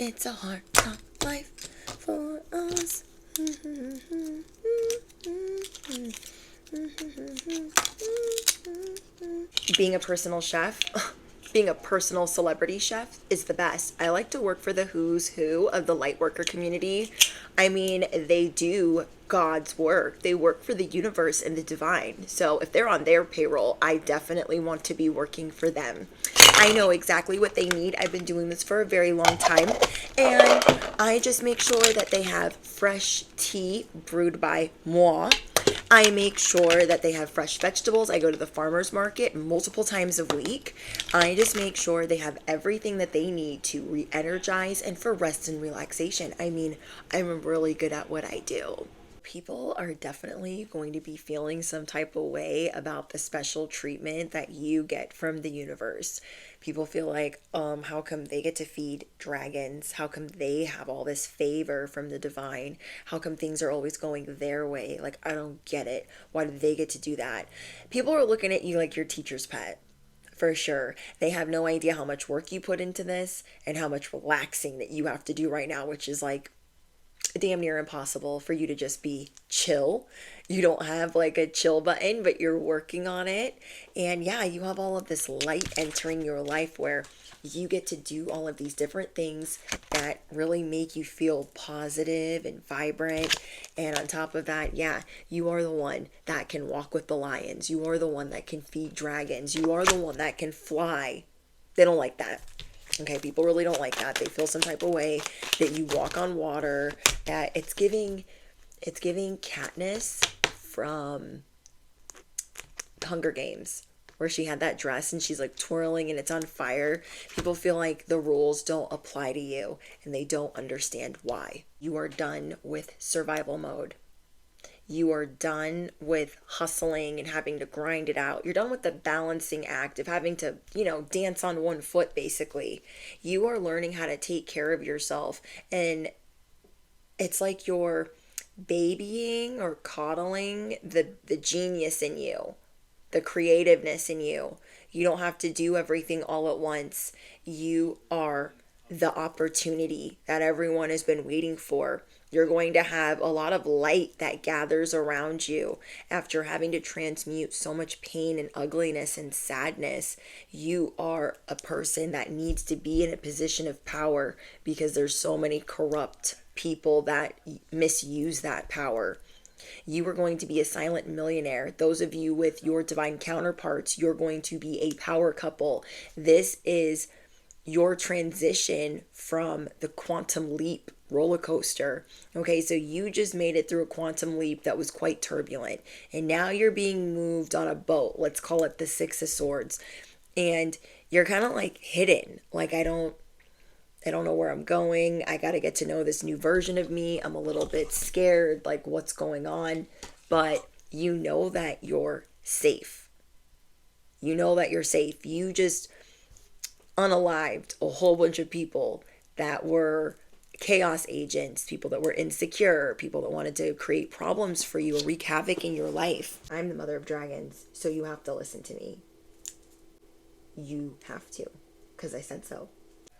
It's a hard knock life for us. Being a personal chef, being a personal celebrity chef is the best. I like to work for the who's who of the light worker community. I mean, they do God's work. They work for the universe and the divine. So if they're on their payroll, I definitely want to be working for them. I know exactly what they need. I've been doing this for a very long time. And I just make sure that they have fresh tea brewed by moi. I make sure that they have fresh vegetables. I go to the farmer's market multiple times a week. I just make sure they have everything that they need to re-energize and for rest and relaxation. I mean, I'm really good at what I do. People are definitely going to be feeling some type of way about the special treatment that you get from the universe. People feel like, how come they get to feed dragons? How come they have all this favor from the divine? How come things are always going their way? Like, I don't get it. Why do they get to do that? People are looking at you like your teacher's pet. For sure. They have no idea how much work you put into this and how much relaxing that you have to do right now, which is like damn near impossible for you to just be chill. You don't have like a chill button, but you're working on it. And yeah, you have all of this light entering your life where you get to do all of these different things that really make you feel positive and vibrant. And on top of that, yeah, you are the one that can walk with the lions. You are the one that can feed dragons. You are the one that can fly. They don't like that. Okay, people really don't like that. They feel some type of way that you walk on water, that it's giving Katniss from Hunger Games, where she had that dress and she's like twirling and it's on fire. People feel like the rules don't apply to you and they don't understand why. You are done with survival mode. You are done with hustling and having to grind it out. You're done with the balancing act of having to, dance on one foot, basically. You are learning how to take care of yourself. And it's like you're babying or coddling the genius in you, the creativeness in you. You don't have to do everything all at once. You are the opportunity that everyone has been waiting for. You're going to have a lot of light that gathers around you after having to transmute so much pain and ugliness and sadness. You are a person that needs to be in a position of power because there's so many corrupt people that misuse that power. You are going to be a silent millionaire. Those of you with your divine counterparts, you're going to be a power couple. This is your transition from the quantum leap roller coaster. Okay, so you just made it through a quantum leap that was quite turbulent. And now you're being moved on a boat. Let's call it the Six of Swords. And you're kind of like hidden. Like I don't know where I'm going. I got to get to know this new version of me. I'm a little bit scared, like what's going on, but you know that you're safe. You know that you're safe. You just unalived a whole bunch of people that were chaos agents, people that were insecure, people that wanted to create problems for you or wreak havoc in your life. I'm the mother of dragons, so you have to listen to me. You have to, because I said so.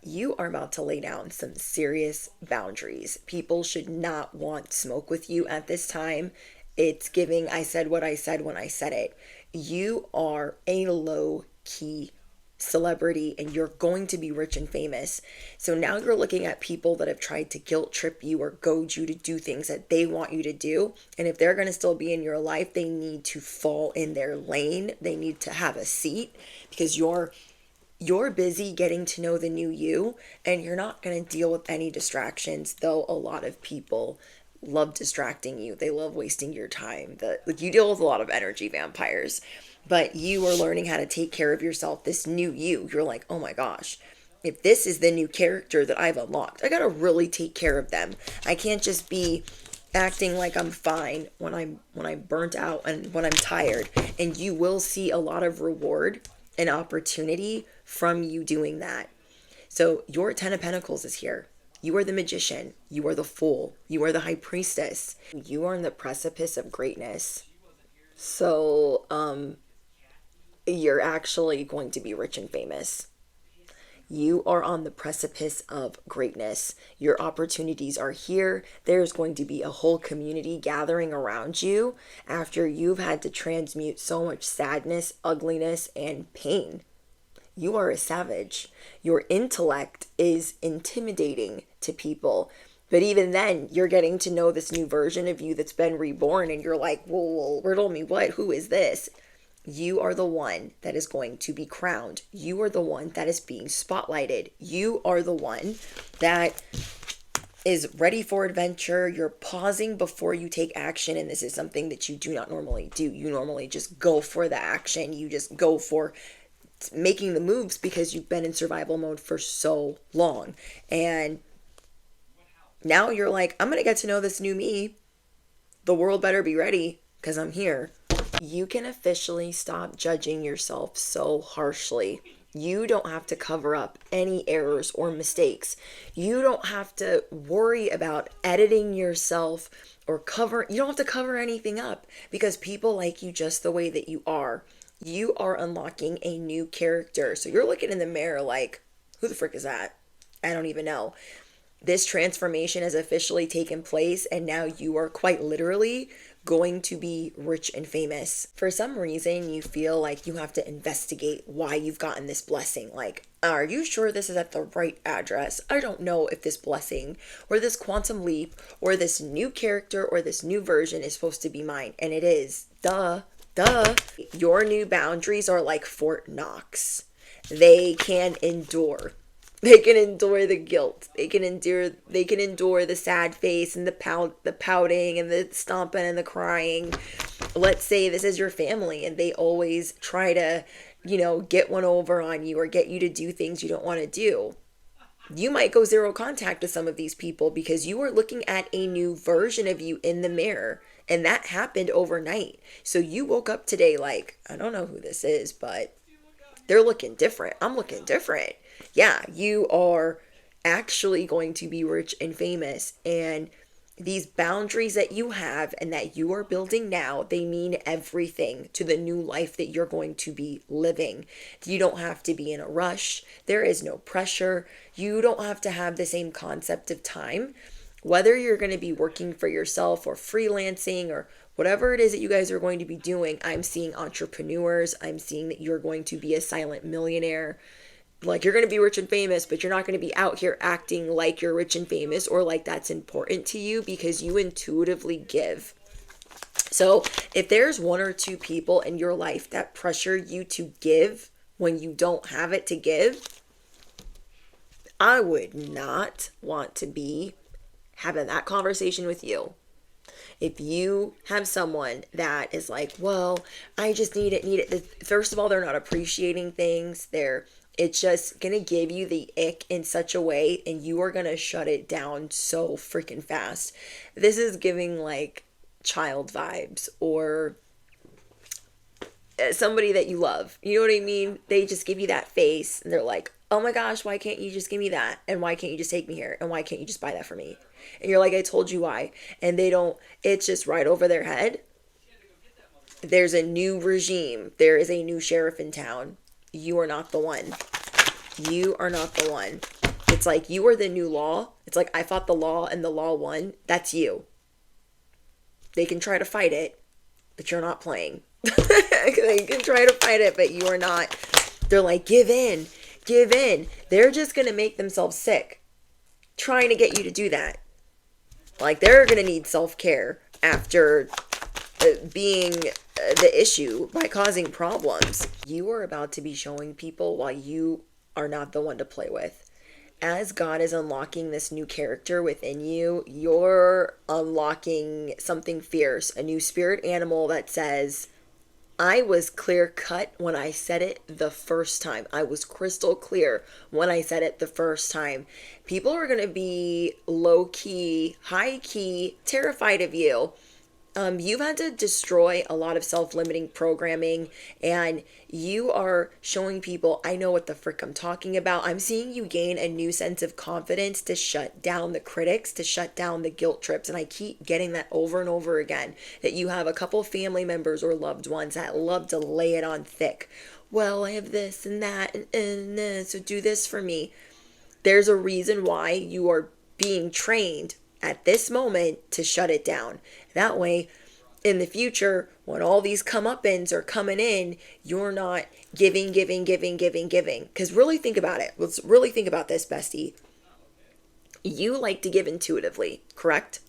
You are about to lay down some serious boundaries. People should not want smoke with you at this time. It's giving, I said what I said when I said it. You are a low key celebrity and you're going to be rich and famous. So now you're looking at people that have tried to guilt trip you or goad you to do things that they want you to do. And if they're going to still be in your life, they need to fall in their lane. They need to have a seat because you're busy getting to know the new you and you're not going to deal with any distractions, though a lot of people love distracting you. They love wasting your time. Like you deal with a lot of energy vampires, but you are learning how to take care of yourself. This new you're like, oh my gosh, if this is the new character that I've unlocked, I got to really take care of them. I can't just be acting like I'm fine when I'm burnt out and when I'm tired. And you will see a lot of reward and opportunity from you doing that. So your 10 of Pentacles is here. You are the magician. You are the fool. You are the high priestess. You are on the precipice of greatness. So, you're actually going to be rich and famous. You are on the precipice of greatness. Your opportunities are here. There's going to be a whole community gathering around you after you've had to transmute so much sadness, ugliness, and pain. You are a savage. Your intellect is intimidating to people. But even then, you're getting to know this new version of you that's been reborn, and you're like, whoa, riddle me what? Who is this? You are the one that is going to be crowned. You are the one that is being spotlighted. You are the one that is ready for adventure. You're pausing before you take action, and this is something that you do not normally do. You normally just go for the action. You just go for making the moves because you've been in survival mode for so long. And now you're like, I'm going to get to know this new me. The world better be ready because I'm here. You can officially stop judging yourself so harshly. You don't have to cover up any errors or mistakes. You don't have to worry about editing yourself or you don't have to cover anything up because people like you just the way that you are. You are unlocking a new character. So you're looking in the mirror like, who the frick is that? I don't even know. This transformation has officially taken place, and now you are quite literally going to be rich and famous. For some reason, you feel like you have to investigate why you've gotten this blessing. Like, are you sure this is at the right address? I don't know if this blessing or this quantum leap or this new character or this new version is supposed to be mine. And it is. Duh. Your new boundaries are like Fort Knox. They can endure. They can endure the guilt. They can endure the sad face and the pouting and the stomping and the crying. Let's say this is your family and they always try to, get one over on you or get you to do things you don't want to do. You might go zero contact with some of these people because you are looking at a new version of you in the mirror. And that happened overnight. So you woke up today like, I don't know who this is, but they're looking different. I'm looking different. Yeah, you are actually going to be rich and famous. And these boundaries that you have and that you are building now, they mean everything to the new life that you're going to be living. You don't have to be in a rush. There is no pressure. You don't have to have the same concept of time. Whether you're going to be working for yourself or freelancing or whatever it is that you guys are going to be doing, I'm seeing entrepreneurs. I'm seeing that you're going to be a silent millionaire. Like, you're going to be rich and famous, but you're not going to be out here acting like you're rich and famous or like that's important to you because you intuitively give. So if there's one or two people in your life that pressure you to give when you don't have it to give, I would not want to be having that conversation with you. If you have someone that is like, well, I just need it. First of all, they're not appreciating things. It's just going to give you the ick in such a way, and you are going to shut it down so freaking fast. This is giving like child vibes or somebody that you love. You know what I mean? They just give you that face and they're like, oh my gosh, why can't you just give me that? And why can't you just take me here? And why can't you just buy that for me? And you're like, I told you why. And they don't, it's just right over their head. There's a new regime. There is a new sheriff in town. You are not the one. You are not the one. It's like you are the new law. It's like I fought the law and the law won. That's you. They can try to fight it, but you're not playing. They can try to fight it, but you are not. They're like, give in. Give in. They're just going to make themselves sick trying to get you to do that. Like, they're going to need self-care after being the issue by causing problems. You are about to be showing people why you are not the one to play with. As God is unlocking this new character within you, you're unlocking something fierce, a new spirit animal that says, I was clear cut when I said it the first time. I was crystal clear when I said it the first time. People are going to be low key, high key, terrified of you You've had to destroy a lot of self-limiting programming, and you are showing people, I know what the frick I'm talking about. I'm seeing you gain a new sense of confidence to shut down the critics, to shut down the guilt trips. And I keep getting that over and over again, that you have a couple family members or loved ones that love to lay it on thick. Well, I have this and that, and so do this for me. There's a reason why you are being trained at this moment to shut it down. That way, in the future, when all these comeuppance are coming in, you're not giving, giving, giving, giving, giving. Because really think about it. Let's really think about this, bestie. You like to give intuitively, correct?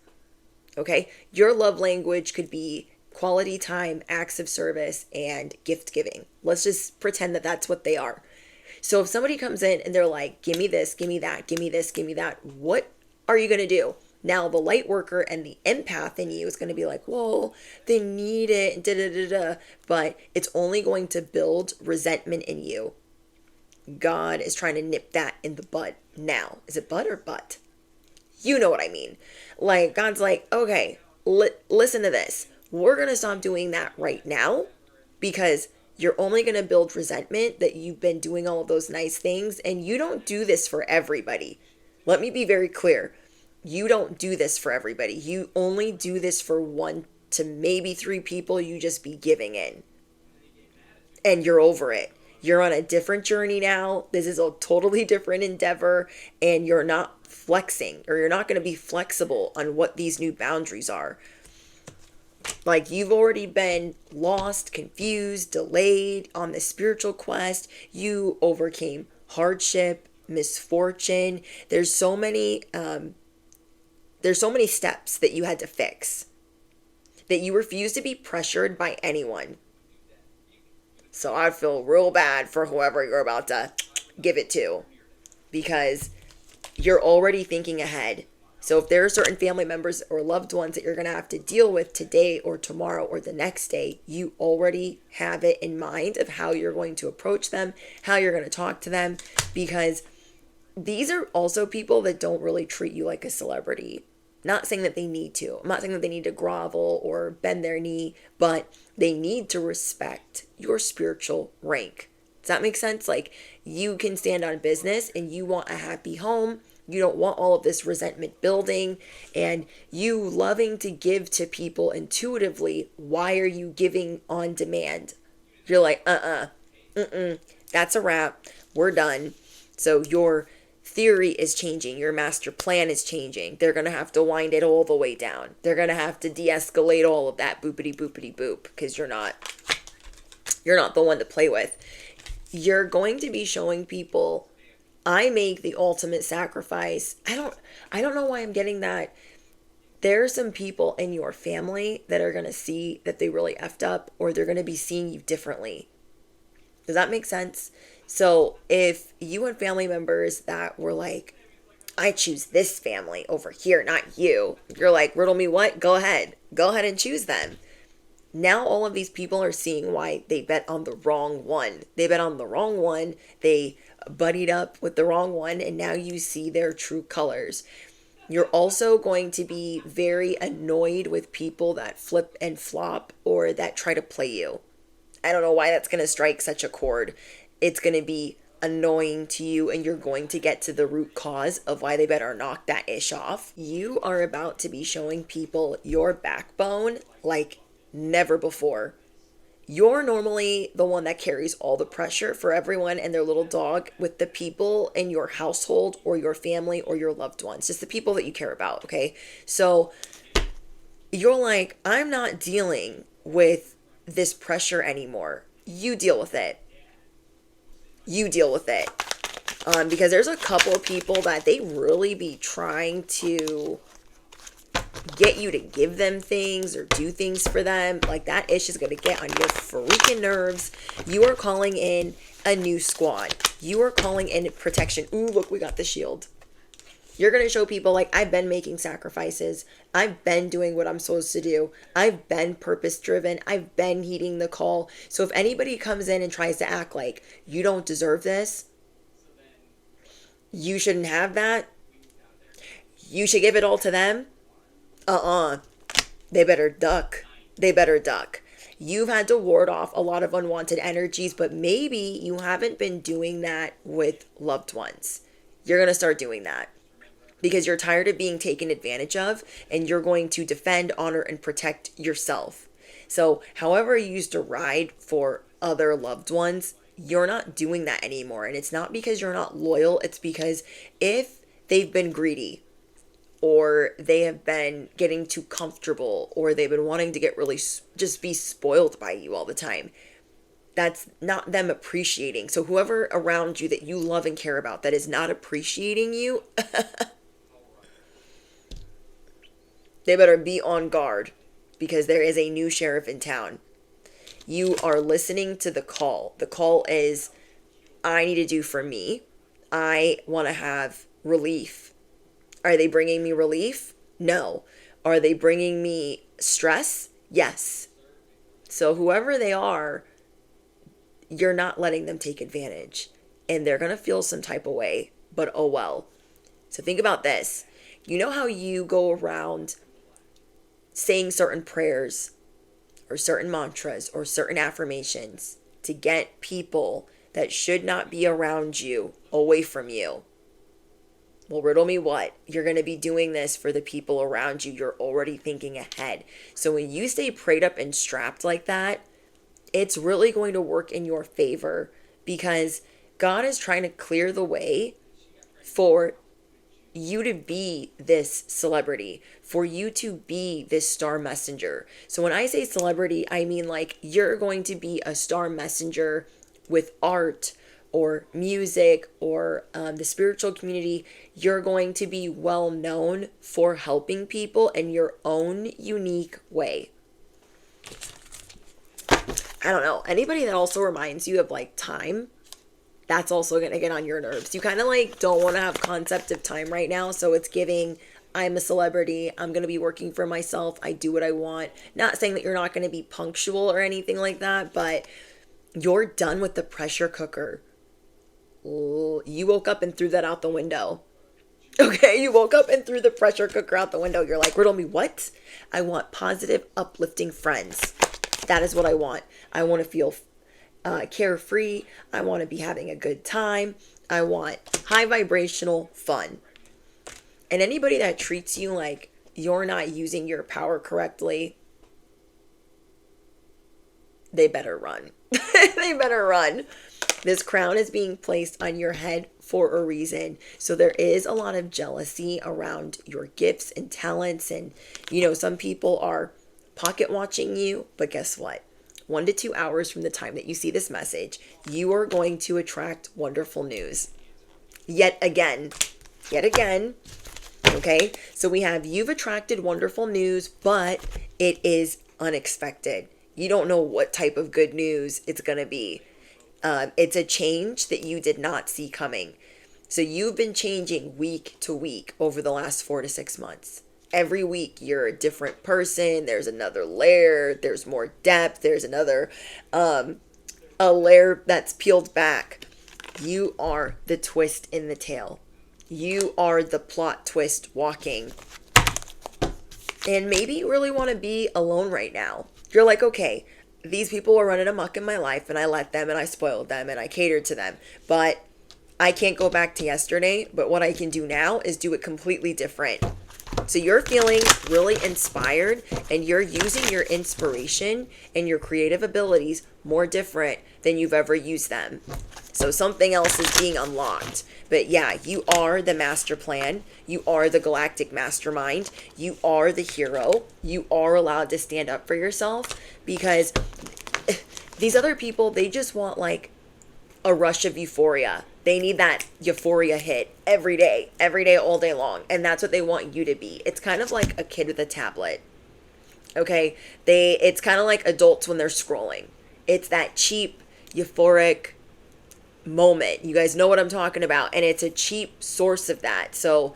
Okay? Your love language could be quality time, acts of service, and gift giving. Let's just pretend that that's what they are. So if somebody comes in and they're like, give me this, give me that, give me this, give me that, what are you going to do? Now the light worker and the empath in you is going to be like, whoa, they need it, da da da da. But it's only going to build resentment in you. God is trying to nip that in the bud now. Is it bud or butt? You know what I mean. Like, God's like, okay, listen to this. We're going to stop doing that right now, because you're only going to build resentment that you've been doing all of those nice things. And you don't do this for everybody. Let me be very clear. You don't do this for everybody. You only do this for 1 to maybe 3 people you just be giving in. And you're over it. You're on a different journey now. This is a totally different endeavor. And you're not flexing, or you're not going to be flexible on what these new boundaries are. Like, you've already been lost, confused, delayed on the spiritual quest. You overcame hardship, misfortune. There's so many steps that you had to fix, that you refuse to be pressured by anyone. So I feel real bad for whoever you're about to give it to, because you're already thinking ahead. So if there are certain family members or loved ones that you're going to have to deal with today or tomorrow or the next day, you already have it in mind of how you're going to approach them, how you're going to talk to them, because these are also people that don't really treat you like a celebrity. Not saying that they need to. I'm not saying that they need to grovel or bend their knee, but they need to respect your spiritual rank. Does that make sense? Like, you can stand on business and you want a happy home. You don't want all of this resentment building, and you loving to give to people intuitively. Why are you giving on demand? You're like, that's a wrap. We're done. So your theory is changing. Your master plan is changing. They're going to have to wind it all the way down. They're going to have to de-escalate all of that boopity boopity boop, because you're not the one to play with. You're going to be showing people, I make the ultimate sacrifice. I don't know why I'm getting that. There are some people in your family that are going to see that they really effed up, or they're going to be seeing you differently. Does that make sense? So if you had family members that were like, I choose this family over here, not you. You're like, riddle me what? Go ahead. Go ahead and choose them. Now all of these people are seeing why they bet on the wrong one. They bet on the wrong one. They buddied up with the wrong one, and now you see their true colors. You're also going to be very annoyed with people that flip and flop, or that try to play you. I don't know why that's going to strike such a chord. It's going to be annoying to you, and you're going to get to the root cause of why they better knock that ish off. You are about to be showing people your backbone like never before. You're normally the one that carries all the pressure for everyone and their little dog with the people in your household or your family or your loved ones, just the people that you care about, okay? So you're like, I'm not dealing with this pressure anymore. You deal with it. You deal with it. Because there's a couple of people that they really be trying to get you to give them things or do things for them. Like, that ish is going to get on your freaking nerves. You are calling in a new squad. You are calling in protection. Ooh, look, we got the shield. You're going to show people, like, I've been making sacrifices. I've been doing what I'm supposed to do. I've been purpose driven. I've been heeding the call. So if anybody comes in and tries to act like you don't deserve this, you shouldn't have that, you should give it all to them, They better duck. They better duck. You've had to ward off a lot of unwanted energies, but maybe you haven't been doing that with loved ones. You're going to start doing that because you're tired of being taken advantage of, and you're going to defend, honor, and protect yourself. So, however you used to ride for other loved ones, you're not doing that anymore. And it's not because you're not loyal, it's because if they've been greedy, or they have been getting too comfortable, or they've been wanting to get really just be spoiled by you all the time, that's not them appreciating. So whoever around you that you love and care about that is not appreciating you, they better be on guard, because there is a new sheriff in town. You are listening to the call. The call is, I need to do for me. I want to have relief. Are they bringing me relief? No. Are they bringing me stress? Yes. So whoever they are, you're not letting them take advantage. And they're going to feel some type of way, but oh well. So think about this. You know how you go around saying certain prayers or certain mantras or certain affirmations to get people that should not be around you away from you? Well, riddle me what? You're going to be doing this for the people around you. You're already thinking ahead. So when you stay prayed up and strapped like that, it's really going to work in your favor, because God is trying to clear the way for you to be this celebrity, for you to be this star messenger. So when I say celebrity, I mean like you're going to be a star messenger with art or music or the spiritual community. You're going to be well known for helping people in your own unique way. I don't know. Anybody that also reminds you of like time, that's also going to get on your nerves. You kind of like don't want to have concept of time right now. So it's giving, I'm a celebrity. I'm going to be working for myself. I do what I want. Not saying that you're not going to be punctual or anything like that, but you're done with the pressure cooker. You woke up and threw that out the window. Okay, you woke up and threw the pressure cooker out the window. You're like, riddle me what? I want positive, uplifting friends. That is what I want. I want to feel carefree. I want to be having a good time. I want high vibrational fun. And anybody that treats you like you're not using your power correctly, they better run. They better run. This crown is being placed on your head for a reason. So there is a lot of jealousy around your gifts and talents. And, you know, some people are pocket watching you. But guess what? 1 to 2 hours from the time that you see this message, you are going to attract wonderful news. Yet again. Okay? So we have, you've attracted wonderful news, but it is unexpected. You don't know what type of good news it's going to be. It's a change that you did not see coming. So you've been changing week to week over the last 4 to 6 months. Every week you're a different person. There's another layer. There's more depth. There's another a layer that's peeled back. You are the twist in the tail. You are the plot twist walking. And maybe you really want to be alone right now. You're like, okay, these people were running amok in my life and I let them and I spoiled them and I catered to them. But I can't go back to yesterday. But what I can do now is do it completely different. So you're feeling really inspired and you're using your inspiration and your creative abilities more different than you've ever used them. So something else is being unlocked. But yeah, you are the master plan. You are the galactic mastermind. You are the hero. You are allowed to stand up for yourself, because these other people, they just want like a rush of euphoria. They need that euphoria hit every day, all day long. And that's what they want you to be. It's kind of like a kid with a tablet. Okay? It's kind of like adults when they're scrolling. It's that cheap, euphoric moment. You guys know what I'm talking about. And it's a cheap source of that. So,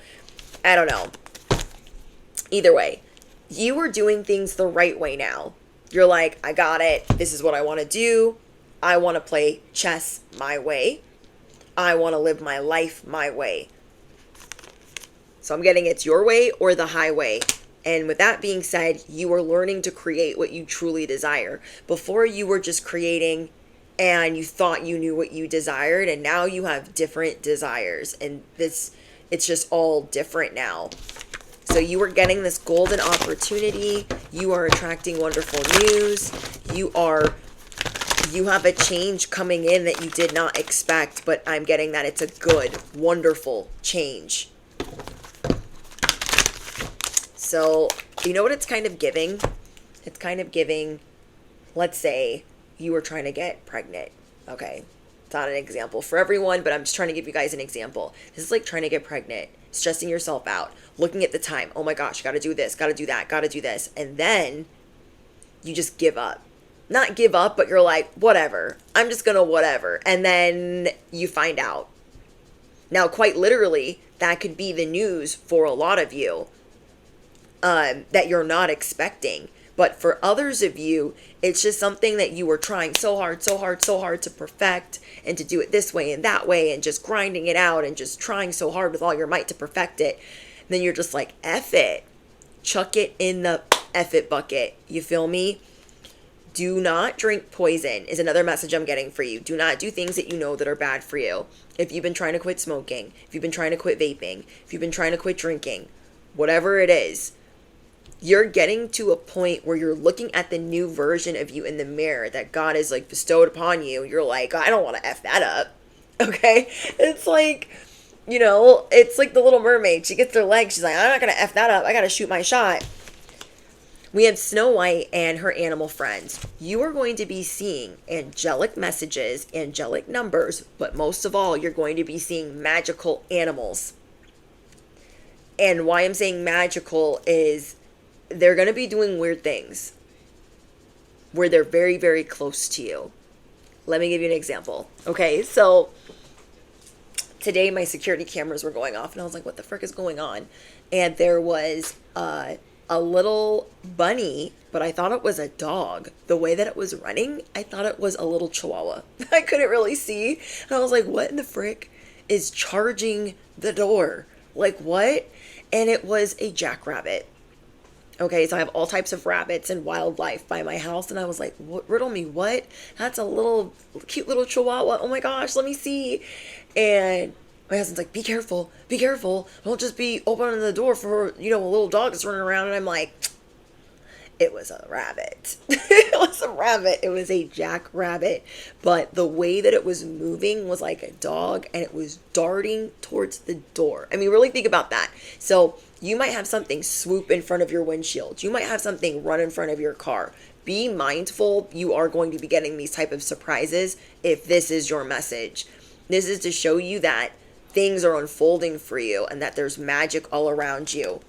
I don't know. Either way, you are doing things the right way now. You're like, I got it. This is what I want to do. I want to play chess my way. I want to live my life my way. So I'm getting it's your way or the highway. And with that being said, you are learning to create what you truly desire. Before, you were just creating and you thought you knew what you desired, and now you have different desires. And it's just all different now. So you are getting this golden opportunity. You are attracting wonderful news. You have a change coming in that you did not expect, but I'm getting that it's a good, wonderful change. So, you know what it's kind of giving? It's kind of giving, let's say you were trying to get pregnant. Okay. It's not an example for everyone, but I'm just trying to give you guys an example. This is like trying to get pregnant, stressing yourself out, looking at the time. Oh my gosh, gotta do this, gotta do that, gotta do this. And then you just give up. Not give up, but you're like, whatever. I'm just gonna whatever. And then you find out. Now, quite literally, that could be the news for a lot of you that you're not expecting. But for others of you, it's just something that you were trying so hard to perfect and to do it this way and that way and just grinding it out and just trying so hard with all your might to perfect it. And then you're just like, F it. Chuck it in the F it bucket. You feel me? Do not drink poison is another message I'm getting for you. Do not do things that you know that are bad for you. If you've been trying to quit smoking, if you've been trying to quit vaping, if you've been trying to quit drinking, whatever it is, you're getting to a point where you're looking at the new version of you in the mirror that God has like bestowed upon you. You're like, I don't want to F that up. Okay? It's like, you know, it's like the Little Mermaid. She gets her leg. She's like, I'm not going to F that up. I got to shoot my shot. We have Snow White and her animal friends. You are going to be seeing angelic messages, angelic numbers, but most of all, you're going to be seeing magical animals. And why I'm saying magical is they're going to be doing weird things where they're very, very close to you. Let me give you an example. Okay, so today my security cameras were going off and I was like, what the frick is going on? And there was a little bunny, but I thought it was a dog. The way that it was running, I thought it was a little chihuahua. I couldn't really see. And I was like, what in the frick is charging the door? Like, what? And it was a jackrabbit. Okay, so I have all types of rabbits and wildlife by my house. And I was like, what, riddle me, what? That's a little cute little chihuahua. Oh my gosh, let me see. And my husband's like, be careful. Don't just be opening the door for, you know, a little dog that's running around. And I'm like, it was a rabbit. It was a rabbit. It was a jackrabbit. But the way that it was moving was like a dog, and it was darting towards the door. I mean, really think about that. So you might have something swoop in front of your windshield. You might have something run in front of your car. Be mindful. You are going to be getting these type of surprises if this is your message. This is to show you that things are unfolding for you and that there's magic all around you.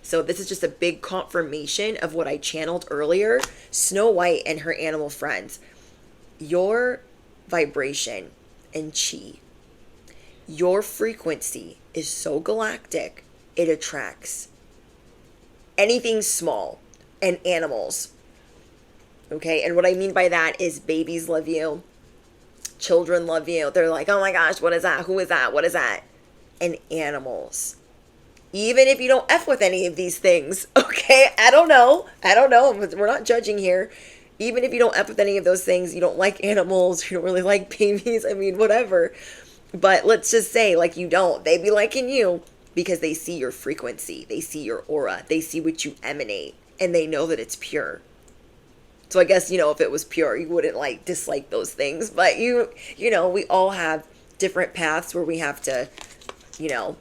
So this is just a big confirmation of what I channeled earlier. Snow White and her animal friends. Your vibration and chi, your frequency is so galactic, it attracts anything small and animals. Okay, and what I mean by that is babies love you. Children love you. They're like, oh my gosh, what is that? Who is that? What is that? And animals. Even if you don't F with any of these things, okay? I don't know. We're not judging here. Even if you don't F with any of those things, you don't like animals, you don't really like babies, I mean, whatever. But let's just say, like, you don't. They be liking you because they see your frequency. They see your aura. They see what you emanate. And they know that it's pure. So I guess, you know, if it was pure, you wouldn't, like, dislike those things. But, you know, we all have different paths where we have to, you know,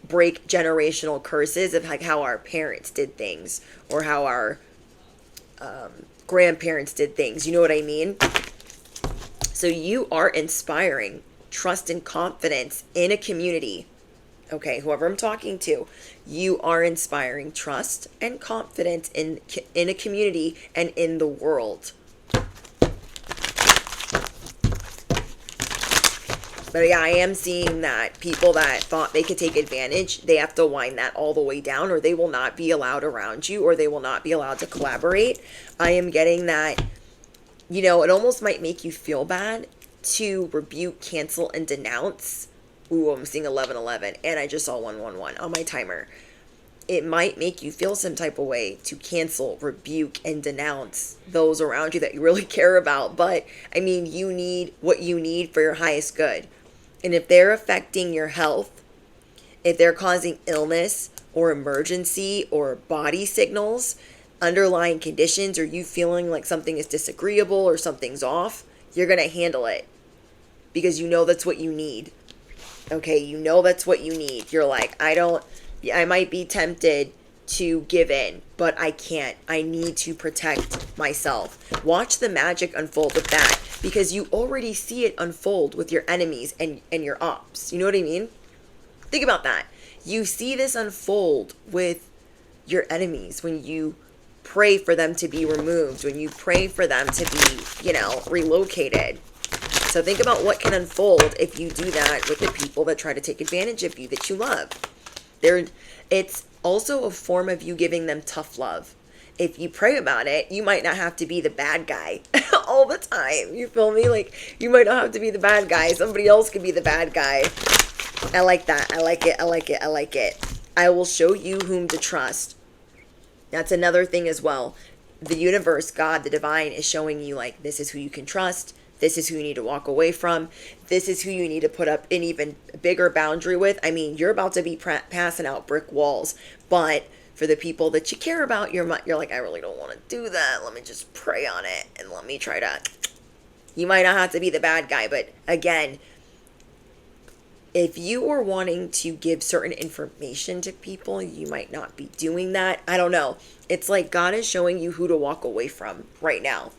break generational curses of like how our parents did things or how our grandparents did things. You know what I mean? So you are inspiring trust and confidence in a community. Okay, whoever I'm talking to, you are inspiring trust and confidence in a community and in the world. But yeah, I am seeing that people that thought they could take advantage, they have to wind that all the way down, or they will not be allowed around you, or they will not be allowed to collaborate. I am getting that, you know, it almost might make you feel bad to rebuke, cancel, and denounce. Ooh, I'm seeing 1111, and I just saw 111 on my timer. it might make you feel some type of way to cancel, rebuke, and denounce those around you that you really care about. But I mean, you need what you need for your highest good. And if they're affecting your health, if they're causing illness or emergency or body signals, underlying conditions, or you feeling like something is disagreeable or something's off, you're going to handle it because you know that's what you need. Okay, you know that's what you need. You're like, I might be tempted to give in, but I can't. I need to protect myself. Watch the magic unfold with that because you already see it unfold with your enemies and your ops. You know what I mean? Think about that. You see this unfold with your enemies when you pray for them to be removed, when you pray for them to be, relocated. So think about what can unfold if you do that with the people that try to take advantage of you that you love. It's also a form of you giving them tough love. If you pray about it, you might not have to be the bad guy all the time. You feel me? Like, you might not have to be the bad guy. Somebody else could be the bad guy. I like that. I like it. I like it. I like it. I will show you whom to trust. That's another thing as well. The universe, God, the divine, is showing you, like, this is who you can trust. This is who you need to walk away from. This is who you need to put up an even bigger boundary with. I mean, you're about to be passing out brick walls. But for the people that you care about, you're like, I really don't want to do that. Let me just pray on it. And let me try to... You might not have to be the bad guy. But again, if you are wanting to give certain information to people, you might not be doing that. I don't know. It's like God is showing you who to walk away from right now.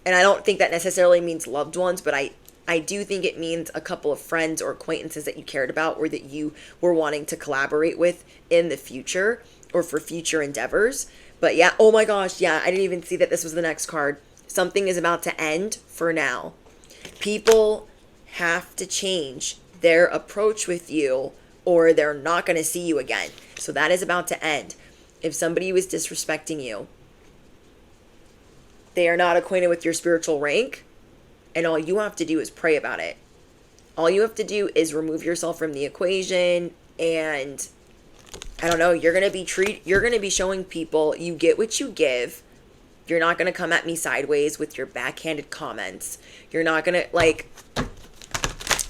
And I don't think that necessarily means loved ones, but I do think it means a couple of friends or acquaintances that you cared about or that you were wanting to collaborate with in the future or for future endeavors. But yeah, oh my gosh, yeah, I didn't even see that this was the next card. Something is about to end for now. People have to change their approach with you or they're not going to see you again. So that is about to end. If somebody was disrespecting you, they are not acquainted with your spiritual rank, and all you have to do is pray about it. All you have to do is remove yourself from the equation, and I don't know, you're going to be showing people you get what you give. You're not going to come at me sideways with your backhanded comments. You're not going to, like,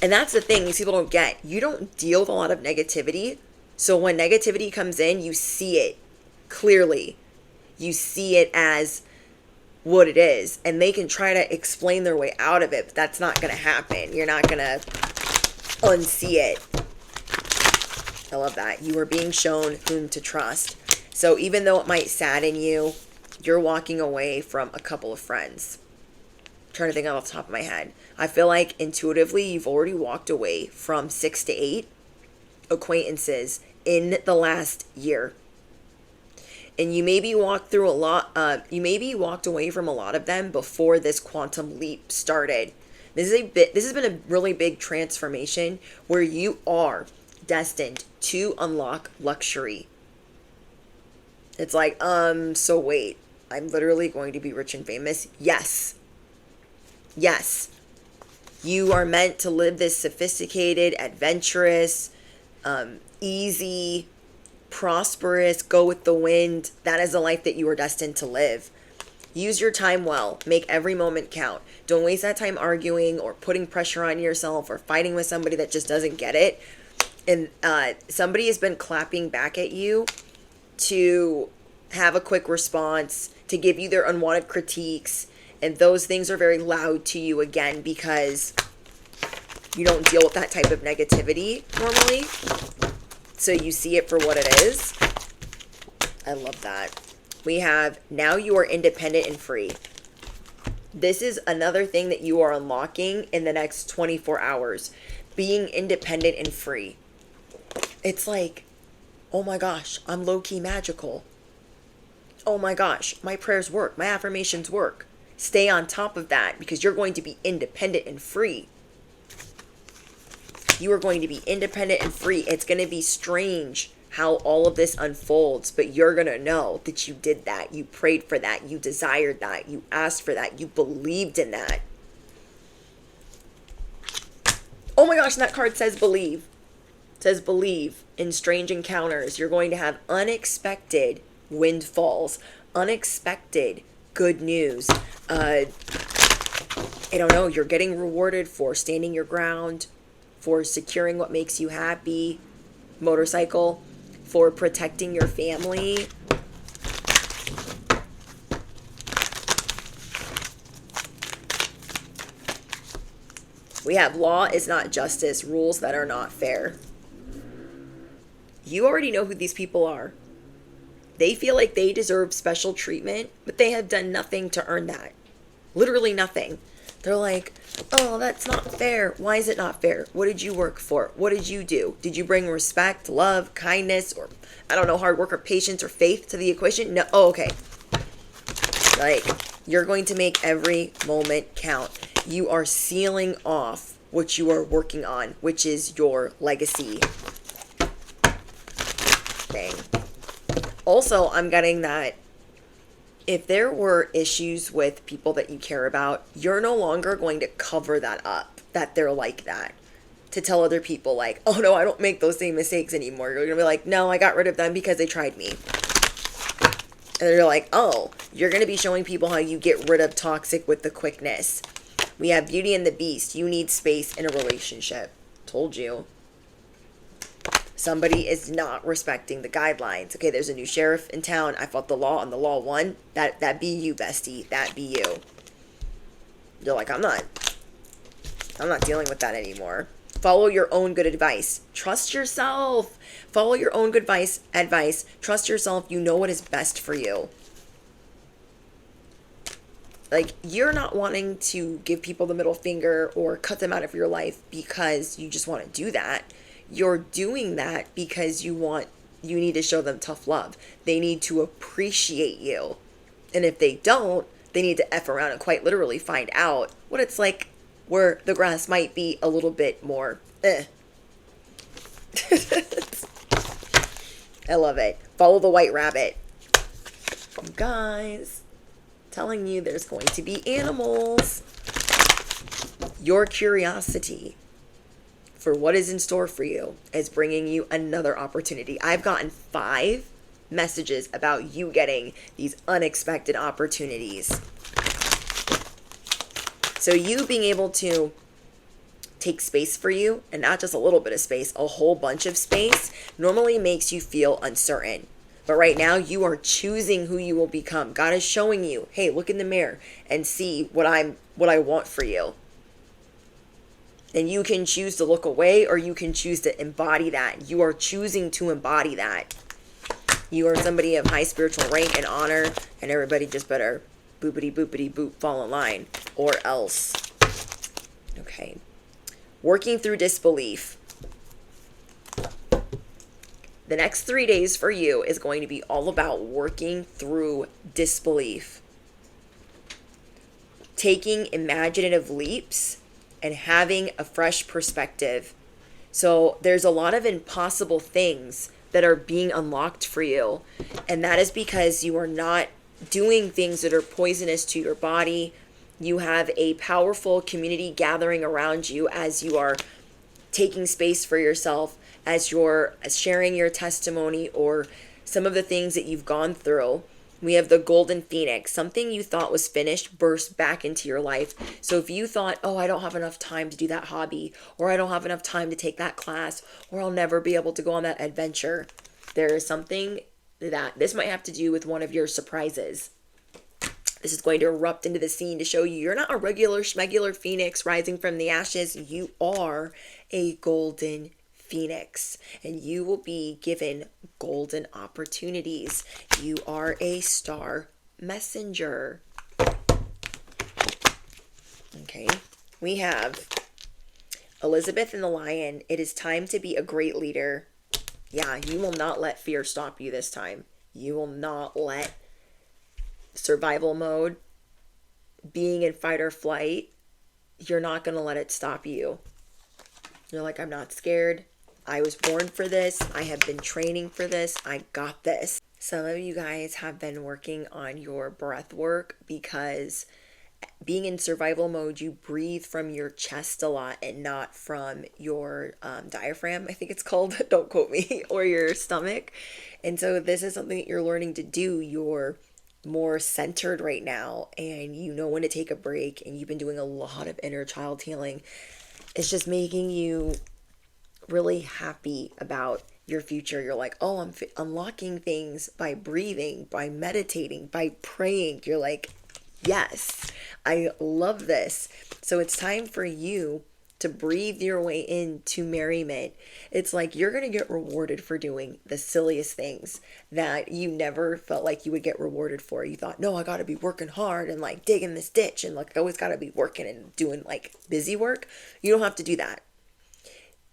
and that's the thing these people don't get. You don't deal with a lot of negativity. So when negativity comes in, you see it clearly. You see it as what it is, and they can try to explain their way out of it, but that's not going to happen. You're not going to unsee it. I love that. You are being shown whom to trust. So even though it might sadden you, you're walking away from a couple of friends. I'm trying to think off the top of my head. I feel like intuitively you've already walked away from 6 to 8 acquaintances in the last year. And you maybe walked through a lot, you maybe walked away from a lot of them before this quantum leap started. This has been a really big transformation where you are destined to unlock luxury. It's like, so wait, I'm literally going to be rich and famous? Yes. Yes. You are meant to live this sophisticated, adventurous, easy, prosperous, go with the wind. That is a life that you are destined to live. Use your time well. Make every moment count. Don't waste that time arguing or putting pressure on yourself or fighting with somebody that just doesn't get it. And somebody has been clapping back at you to have a quick response, to give you their unwanted critiques. And those things are very loud to you again because you don't deal with that type of negativity normally. So you see it for what it is. I love that. We have, now you are independent and free. This is another thing that you are unlocking in the next 24 hours. Being independent and free. It's like, oh my gosh, I'm low-key magical. Oh my gosh, my prayers work. My affirmations work. Stay on top of that because you're going to be independent and free. You are going to be independent and free. It's going to be strange how all of this unfolds, but you're going to know that you did that. You prayed for that. You desired that. You asked for that. You believed in that. Oh my gosh, and that card says believe. It says believe in strange encounters. You're going to have unexpected windfalls, unexpected good news. I don't know, you're getting rewarded for standing your ground, for securing what makes you happy, motorcycle, for protecting your family. We have law is not justice, rules that are not fair. You already know who these people are. They feel like they deserve special treatment, but they have done nothing to earn that. Literally nothing. They're like, oh, that's not fair. Why is it not fair? What did you work for? What did you do? Did you bring respect, love, kindness, or, I don't know, hard work or patience or faith to the equation? No. Oh, okay. Like, you're going to make every moment count. You are sealing off what you are working on, which is your legacy thing. Also, I'm getting that if there were issues with people that you care about, you're no longer going to cover that up, that they're like that. To tell other people like, oh no, I don't make those same mistakes anymore. You're going to be like, no, I got rid of them because they tried me. And they're like, oh, you're going to be showing people how you get rid of toxic with the quickness. We have Beauty and the Beast. You need space in a relationship. Told you. Somebody is not respecting the guidelines. Okay, there's a new sheriff in town. I fought the law and the law won. That be you, bestie. That be you. You're like, I'm not dealing with that anymore. Follow your own good advice. Trust yourself. Follow your own good advice. Trust yourself. You know what is best for you. Like, you're not wanting to give people the middle finger or cut them out of your life because you just want to do that. You're doing that because you need to show them tough love. They need to appreciate you. And if they don't, they need to F around and quite literally find out what it's like where the grass might be a little bit more I love it. Follow the white rabbit. You guys, telling you there's going to be animals. Your curiosity for what is in store for you is bringing you another opportunity. I've gotten 5 messages about you getting these unexpected opportunities. So you being able to take space for you, and not just a little bit of space, a whole bunch of space, normally makes you feel uncertain. But right now you are choosing who you will become. God is showing you, hey, look in the mirror and see what I want for you. And you can choose to look away or you can choose to embody that. You are choosing to embody that. You are somebody of high spiritual rank and honor, and everybody just better boopity boopity boop fall in line or else. Okay. Working through disbelief. The next 3 days for you is going to be all about working through disbelief. Taking imaginative leaps and having a fresh perspective. So there's a lot of impossible things that are being unlocked for you. And that is because you are not doing things that are poisonous to your body. You have a powerful community gathering around you as you are taking space for yourself, as you're sharing your testimony or some of the things that you've gone through. We have the golden phoenix. Something you thought was finished burst back into your life. So if you thought, oh, I don't have enough time to do that hobby, or I don't have enough time to take that class, or I'll never be able to go on that adventure, there is something that this might have to do with one of your surprises. This is going to erupt into the scene to show you you're not a regular schmegular phoenix rising from the ashes. You are a golden phoenix, and you will be given golden opportunities. You are a star messenger. Okay, we have Elizabeth and the Lion. It is time to be a great leader. Yeah, you will not let fear stop you this time. You will not let survival mode, being in fight or flight, you're not going to let it stop you. You're like, I'm not scared. I was born for this. I have been training for this. I got this. Some of you guys have been working on your breath work because being in survival mode, you breathe from your chest a lot and not from your diaphragm, I think it's called, don't quote me, or your stomach. And so this is something that you're learning to do. You're more centered right now, and you know when to take a break, and you've been doing a lot of inner child healing. It's just making you really happy about your future. You're like, oh, I'm unlocking things by breathing, by meditating, by praying. You're like, yes, I love this. So it's time for you to breathe your way into merriment. It's like you're going to get rewarded for doing the silliest things that you never felt like you would get rewarded for. You thought, no, I got to be working hard and like digging this ditch and like I always got to be working and doing like busy work. You don't have to do that.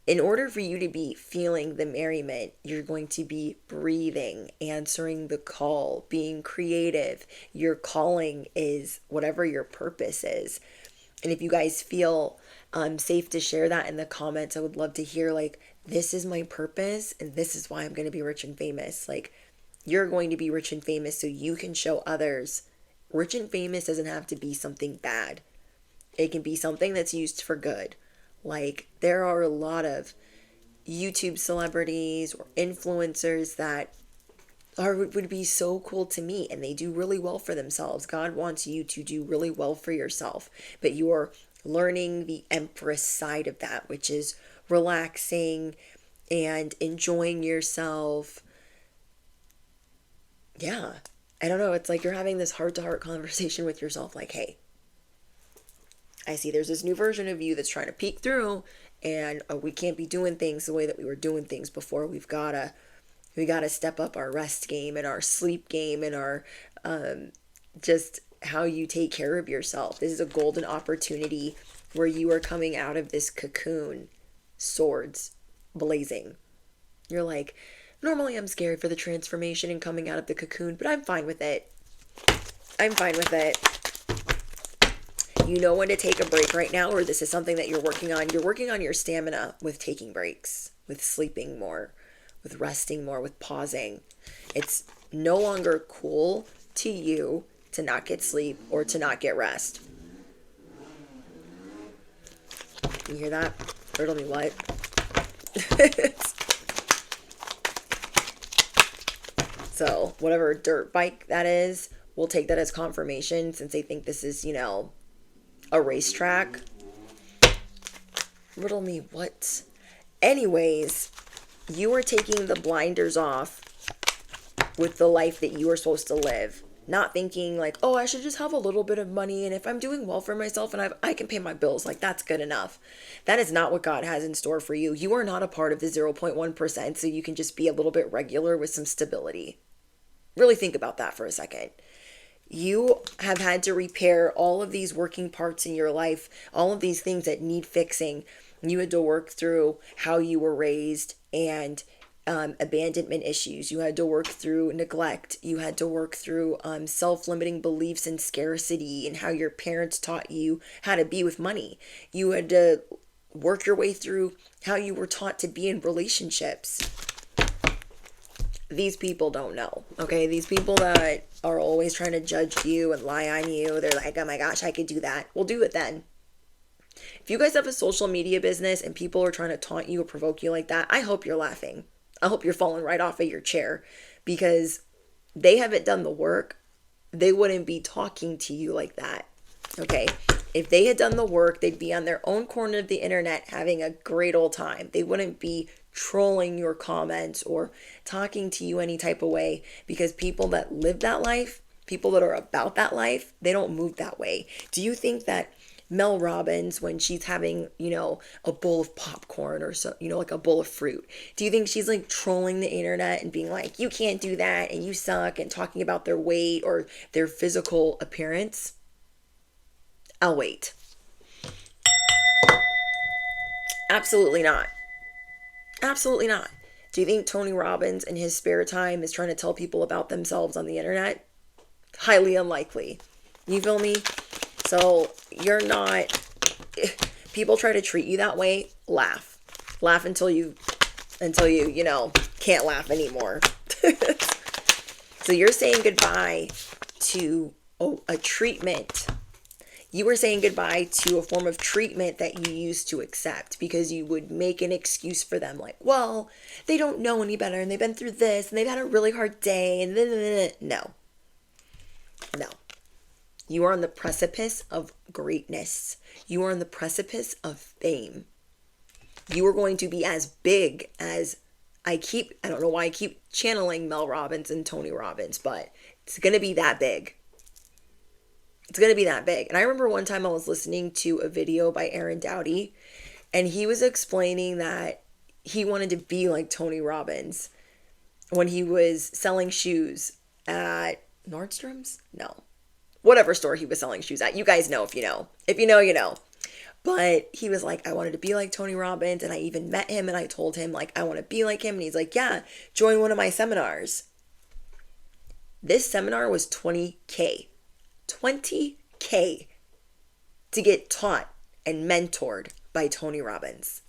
In order for you to be feeling the merriment, you're going to be breathing, answering the call, being creative. Your calling is whatever your purpose is. And if you guys feel safe to share that in the comments, I would love to hear like, this is my purpose and this is why I'm going to be rich and famous. Like, you're going to be rich and famous so you can show others. Rich and famous doesn't have to be something bad. It can be something that's used for good. Like, there are a lot of YouTube celebrities or influencers that would be so cool to meet, and they do really well for themselves. God wants you to do really well for yourself, but you're learning the Empress side of that, which is relaxing and enjoying yourself. Yeah, I don't know. It's like you're having this heart-to-heart conversation with yourself, like, hey, I see there's this new version of you that's trying to peek through, and we can't be doing things the way that we were doing things before. We gotta step up our rest game and our sleep game and our just how you take care of yourself. This is a golden opportunity where you are coming out of this cocoon, swords blazing. You're like, normally I'm scared for the transformation and coming out of the cocoon, but I'm fine with it. I'm fine with it. You know when to take a break right now, or this is something that you're working on. You're working on your stamina with taking breaks, with sleeping more, with resting more, with pausing. It's no longer cool to you to not get sleep or to not get rest. You hear that? Riddle me what? So whatever dirt bike that is, we'll take that as confirmation since they think this is, a racetrack. Riddle me what? Anyways, you are taking the blinders off with the life that you are supposed to live. Not thinking like, oh, I should just have a little bit of money, and if I'm doing well for myself and I can pay my bills, like that's good enough. That is not what God has in store for you. You are not a part of the 0.1%, so you can just be a little bit regular with some stability. Really think about that for a second. You have had to repair all of these working parts in your life, all of these things that need fixing. You had to work through how you were raised and abandonment issues. You had to work through neglect. You had to work through self-limiting beliefs and scarcity and how your parents taught you how to be with money. You had to work your way through how you were taught to be in relationships. These people don't know, okay? These people that are always trying to judge you and lie on you, they're like, oh my gosh, I could do that. Well, do it then. If you guys have a social media business and people are trying to taunt you or provoke you like that, I hope you're laughing. I hope you're falling right off of your chair, because they haven't done the work. They wouldn't be talking to you like that, okay? If they had done the work, they'd be on their own corner of the internet having a great old time. They wouldn't be trolling your comments or talking to you any type of way, because people that live that life, people that are about that life, they don't move that way. Do you think that Mel Robbins, when she's having, a bowl of popcorn or so, like a bowl of fruit, do you think she's like trolling the internet and being like, you can't do that and you suck, and talking about their weight or their physical appearance? I'll wait. Absolutely not. Absolutely not. Do you think Tony Robbins in his spare time is trying to tell people about themselves on the internet? Highly unlikely. You feel me? So you're not, people try to treat you that way, laugh. Laugh until you can't laugh anymore. So you're saying goodbye to a treatment. You were saying goodbye to a form of treatment that you used to accept because you would make an excuse for them, like, well, they don't know any better and they've been through this and they've had a really hard day and then no. No. You are on the precipice of greatness. You are on the precipice of fame. You are going to be as big as I don't know why I keep channeling Mel Robbins and Tony Robbins, but it's going to be that big. It's going to be that big. And I remember one time I was listening to a video by Aaron Doughty, and he was explaining that he wanted to be like Tony Robbins when he was selling shoes at Nordstrom's? No. Whatever store he was selling shoes at. You guys know if you know. If you know, you know. But he was like, I wanted to be like Tony Robbins. And I even met him and I told him, like, I want to be like him. And he's like, yeah, join one of my seminars. This seminar was $20K. $20K to get taught and mentored by Tony Robbins.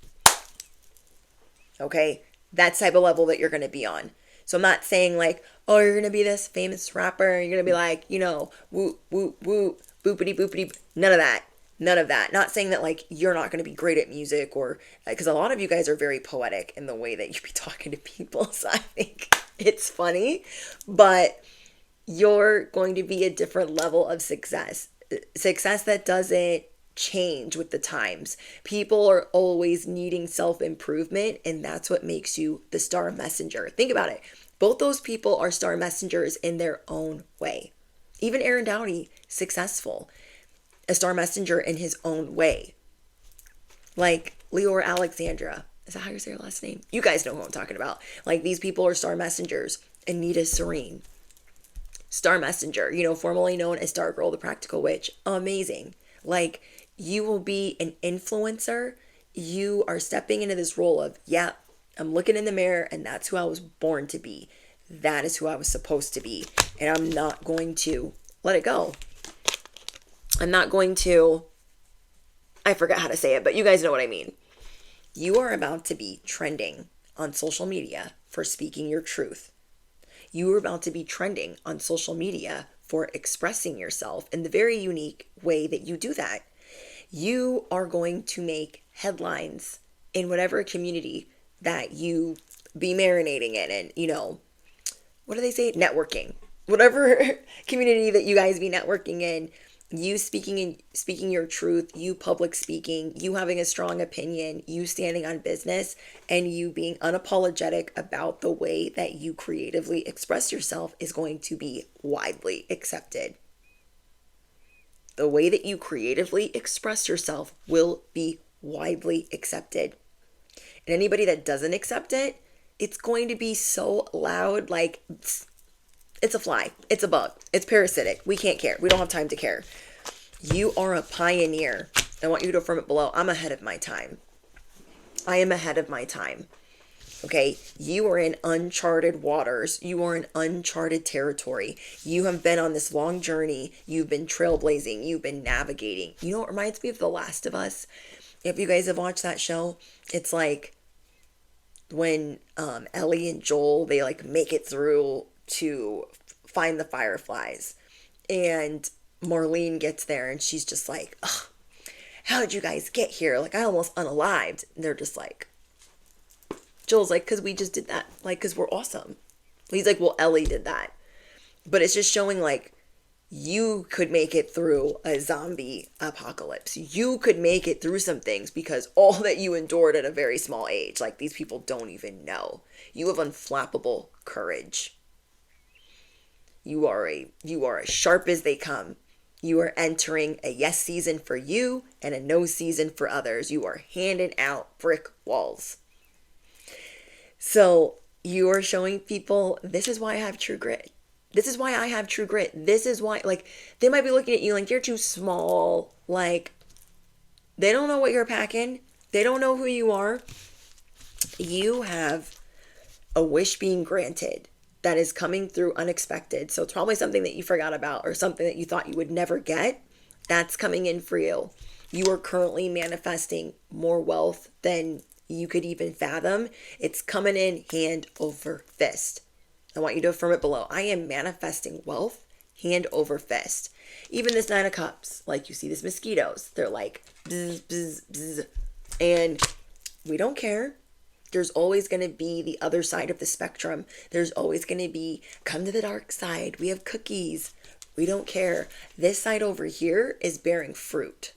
Okay? That's the type of level that you're going to be on. So I'm not saying like, oh, you're going to be this famous rapper. You're going to be like, you know, whoop, whoop, whoop, boopity, boopity. None of that. None of that. Not saying that like you're not going to be great at music or because a lot of you guys are very poetic in the way that you be talking to people. So I think it's funny, but you're going to be a different level of success. Success that doesn't change with the times. People are always needing self-improvement, and that's what makes you the star messenger. Think about it. Both those people are star messengers in their own way. Even Aaron Doughty, successful, a star messenger in his own way. Like Leora Alexandra. Is that how you say her last name? You guys know who I'm talking about. Like these people are star messengers. Anita Serene, star messenger, you know, formerly known as Star Girl, the Practical Witch. Amazing. Like you will be an influencer. You are stepping into this role of, yeah, I'm looking in the mirror and that's who I was born to be. That is who I was supposed to be. And I'm not going to let it go. I'm not going to, I forgot how to say it, but you guys know what I mean. You are about to be trending on social media for speaking your truth. You are about to be trending on social media for expressing yourself in the very unique way that you do that. You are going to make headlines in whatever community that you be marinating in. And, you know, what do they say? Networking. Whatever community that you guys be networking in, you speaking your truth, you public speaking, you having a strong opinion, you standing on business, and you being unapologetic about the way that you creatively express yourself is going to be widely accepted. The way that you creatively express yourself will be widely accepted. And anybody that doesn't accept it, it's going to be so loud, like it's a fly, it's a bug, it's parasitic. We can't care. We don't have time to care. You are a pioneer. I want you to affirm it below. I'm ahead of my time. I am ahead of my time. Okay, you are in uncharted waters. You are in uncharted territory. You have been on this long journey. You've been trailblazing. You've been navigating. You know what reminds me of The Last of Us? If you guys have watched that show, it's like when Ellie and Joel, they like make it through to find the fireflies. And Marlene gets there and she's just like, ugh, how did you guys get here? Like, I almost unalived. And they're just like, Joel's like, because we just did that. Like, because we're awesome. He's like, well, Ellie did that. But it's just showing like you could make it through a zombie apocalypse. You could make it through some things because all that you endured at a very small age, like these people don't even know. You have unflappable courage. You are as sharp as they come. You are entering a yes season for you and a no season for others. You are handing out brick walls. So you are showing people, this is why I have true grit. This is why I have true grit. This is why, like, they might be looking at you like you're too small. Like, they don't know what you're packing. They don't know who you are. You have a wish being granted that is coming through unexpected. So it's probably something that you forgot about or something that you thought you would never get. That's coming in for you. You are currently manifesting more wealth than you could even fathom. It's coming in hand over fist. I want you to affirm it below. I am manifesting wealth hand over fist. Even this Nine of Cups, like you see these mosquitoes, they're like bzz, bzz, bzz. And we don't care. There's always going to be the other side of the spectrum. There's always going to be, come to the dark side. We have cookies. We don't care. This side over here is bearing fruit.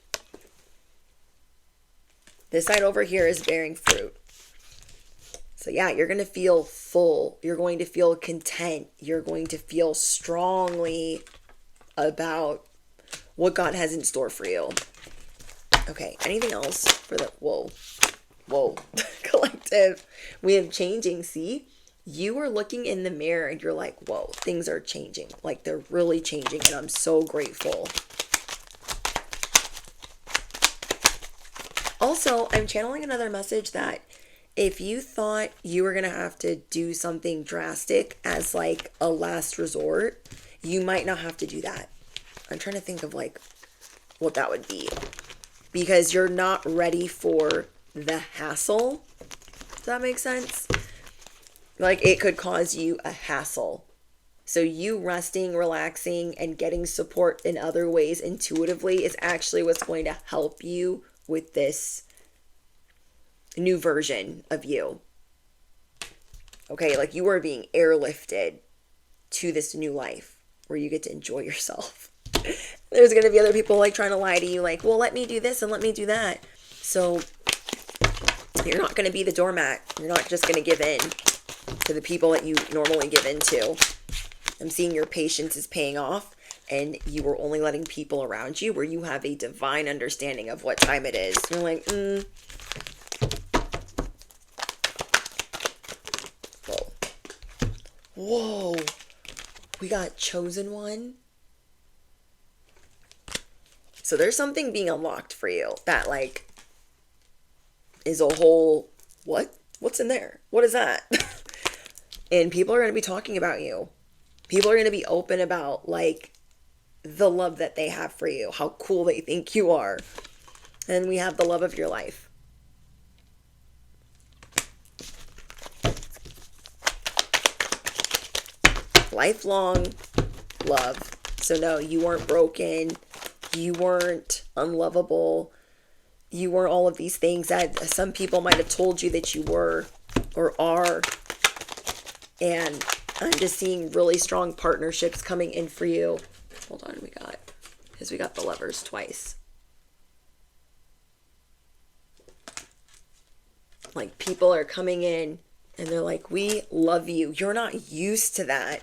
This side over here is bearing fruit. So yeah, you're going to feel full. You're going to feel content. You're going to feel strongly about what God has in store for you. Okay, anything else for the, whoa, collective? We have changing, see? You are looking in the mirror and you're like, whoa, things are changing. Like they're really changing and I'm so grateful. Also, I'm channeling another message that if you thought you were going to have to do something drastic as like a last resort, you might not have to do that. I'm trying to think of like what that would be. Because you're not ready for the hassle. Does that make sense? Like it could cause you a hassle. So you resting, relaxing, and getting support in other ways intuitively is actually what's going to help you with this new version of you. Okay, like you are being airlifted to this new life where you get to enjoy yourself. There's going to be other people like trying to lie to you like, well, let me do this and let me do that. So you're not going to be the doormat. You're not just going to give in to the people that you normally give in to. I'm seeing your patience is paying off and you are only letting people around you where you have a divine understanding of what time it is. You're like, Whoa. We got chosen one. So there's something being unlocked for you that like is a whole, what? What's in there? What is that? And people are going to be talking about you. People are going to be open about like the love that they have for you, how cool they think you are. And we have the love of your life. Lifelong love. So no, you weren't broken. You weren't unlovable. You weren't all of these things that some people might have told you that you were or are. And I'm just seeing really strong partnerships coming in for you. Hold on, we got the Lovers twice. Like people are coming in and they're like, we love you. You're not used to that.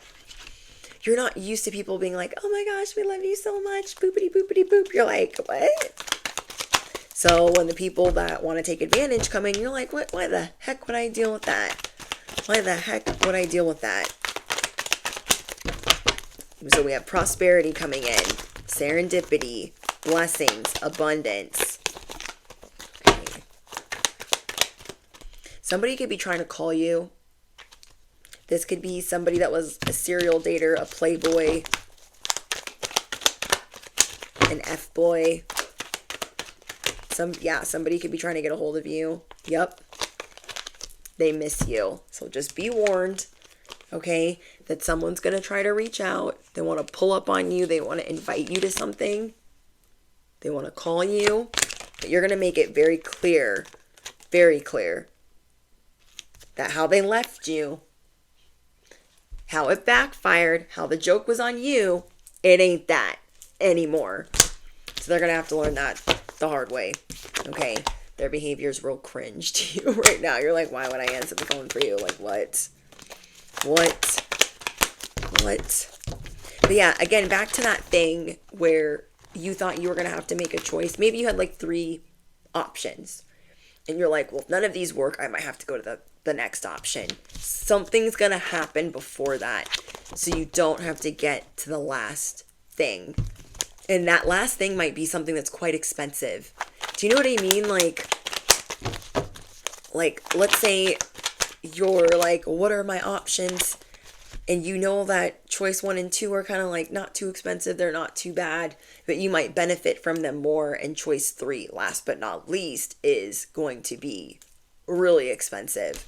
You're not used to people being like, oh my gosh, we love you so much. Boopity boopity boop. You're like, what? So when the people that want to take advantage come in, you're like, what? Why the heck would I deal with that? Why the heck would I deal with that? So we have prosperity coming in, serendipity, blessings, abundance. Okay. Somebody could be trying to call you. This could be somebody that was a serial dater, a playboy, an F-boy. Somebody could be trying to get a hold of you. Yep. They miss you. So just be warned, okay, that someone's going to try to reach out. They want to pull up on you. They want to invite you to something. They want to call you. But you're going to make it very clear, that how they left you, how it backfired, how the joke was on you, it ain't that anymore. So they're going to have to learn that the hard way, okay? Their behavior is real cringe to you right now. You're like, why would I answer the phone for you? Like, what? But yeah, again, back to that thing where you thought you were going to have to make a choice. Maybe you had like 3 options. And you're like, well, if none of these work, I might have to go to the next option. Something's going to happen before that. So you don't have to get to the last thing. And that last thing might be something that's quite expensive. Do you know what I mean? Like, let's say you're like, what are my options? And you know that choice 1 and 2 are kind of like not too expensive. They're not too bad, but you might benefit from them more. And choice 3, last but not least, is going to be really expensive.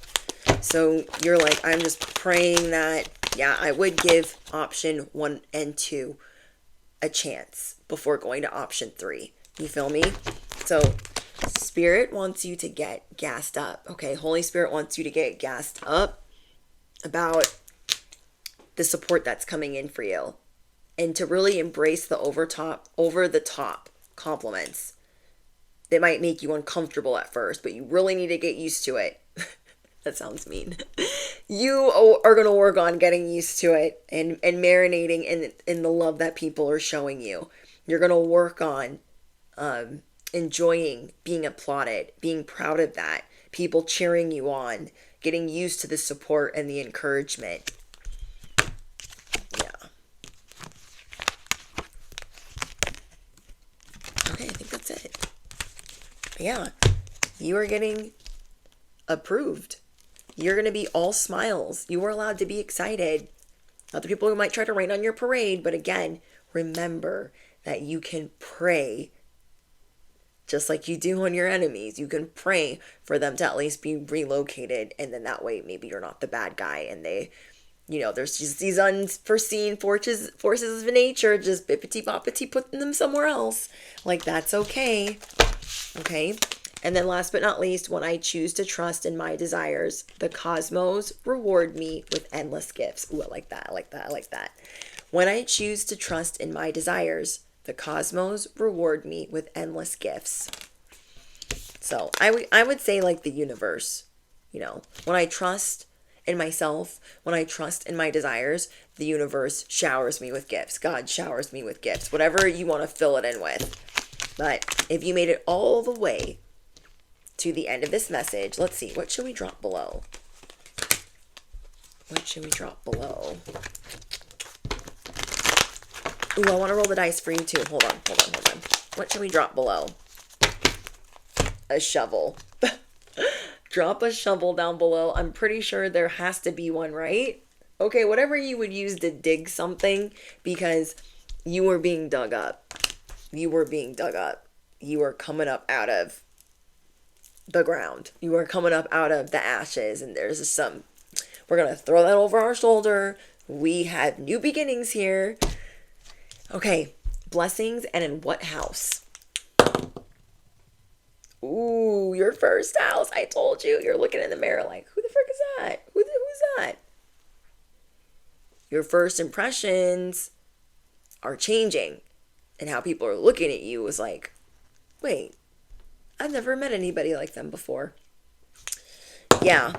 So you're like, I'm just praying that Yeah, I would give option 1 and 2 a chance before going to option 3. You feel me? So, Spirit wants you to get gassed up. Okay, Holy Spirit wants you to get gassed up about the support that's coming in for you, and to really embrace the over the top compliments. They might make you uncomfortable at first, but you really need to get used to it. That sounds mean. You are going to work on getting used to it, and marinating in the love that people are showing you. You're going to work on enjoying being applauded, being proud of that, people cheering you on, getting used to the support and the encouragement. Yeah. Okay, I think that's it. But yeah, you are getting approved. You're going to be all smiles. You are allowed to be excited. Other people might try to rain on your parade, but again, remember that you can pray just like you do on your enemies. You can pray for them to at least be relocated, and then that way maybe you're not the bad guy, and there's just these unforeseen forces of nature just bippity boppity putting them somewhere else. Like, that's okay. Okay? And then last but not least, when I choose to trust in my desires, the cosmos reward me with endless gifts. Ooh, I like that. I like that. I like that. When I choose to trust in my desires, the cosmos reward me with endless gifts. So I would say, like, the universe, when I trust in myself, when I trust in my desires, the universe showers me with gifts. God showers me with gifts, whatever you want to fill it in with. But if you made it all the way to the end of this message, let's see, what should we drop below? What should we drop below? Ooh, I want to roll the dice for you too. Hold on. What should we drop below? A shovel. Drop a shovel down below. I'm pretty sure there has to be one, right? Okay, whatever you would use to dig something, because you were being dug up. You were being dug up. You were coming up out of the ground. You are coming up out of the ashes, and there's some. We're going to throw that over our shoulder. We have new beginnings here. Okay, blessings, and in what house? Ooh, your first house. I told you. You're looking in the mirror like, who the frick is that? Who's that? Your first impressions are changing, and how people are looking at you is like, wait, I've never met anybody like them before. Yeah.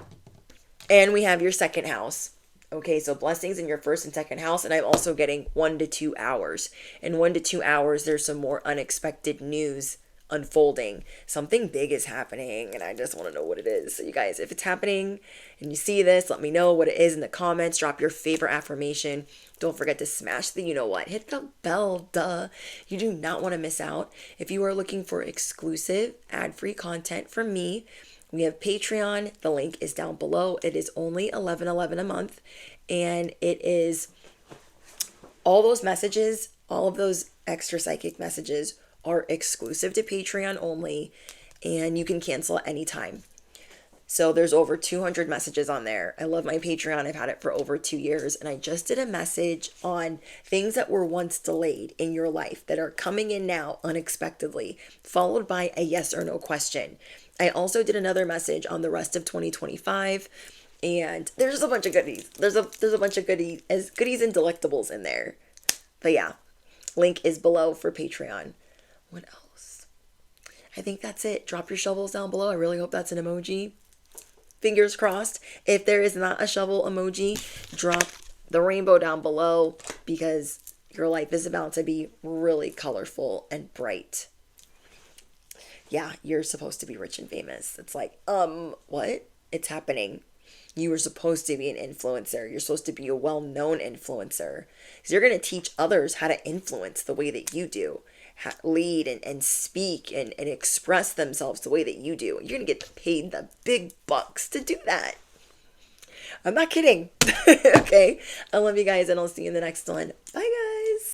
And we have your second house. Okay, so blessings in your first and second house, and I'm also getting 1 to 2 hours. In 1 to 2 hours, there's some more unexpected news unfolding. Something big is happening, and I just want to know what it is. So you guys, if it's happening and you see this, let me know what it is in the comments. Drop your favorite affirmation. Don't forget to smash the you-know-what. Hit the bell, duh. You do not want to miss out. If you are looking for exclusive ad-free content from me, we have Patreon. The link is down below. It is only $11.11 a month. And it is all those messages, all of those extra psychic messages are exclusive to Patreon only. And you can cancel at any time. So there's over 200 messages on there. I love my Patreon. I've had it for over 2 years. And I just did a message on things that were once delayed in your life that are coming in now unexpectedly, followed by a yes or no question. I also did another message on the rest of 2025, and there's just a bunch of goodies. There's a bunch of goodies and delectables in there. But yeah, link is below for Patreon. What else? I think that's it. Drop your shovels down below. I really hope that's an emoji. Fingers crossed. If there is not a shovel emoji, drop the rainbow down below, because your life is about to be really colorful and bright. Yeah, you're supposed to be rich and famous. It's like, what? It's happening. You were supposed to be an influencer. You're supposed to be a well-known influencer. Because you're going to teach others how to influence the way that you do. Lead and speak and express themselves the way that you do. You're going to get paid the big bucks to do that. I'm not kidding. Okay? I love you guys, and I'll see you in the next one. Bye, guys.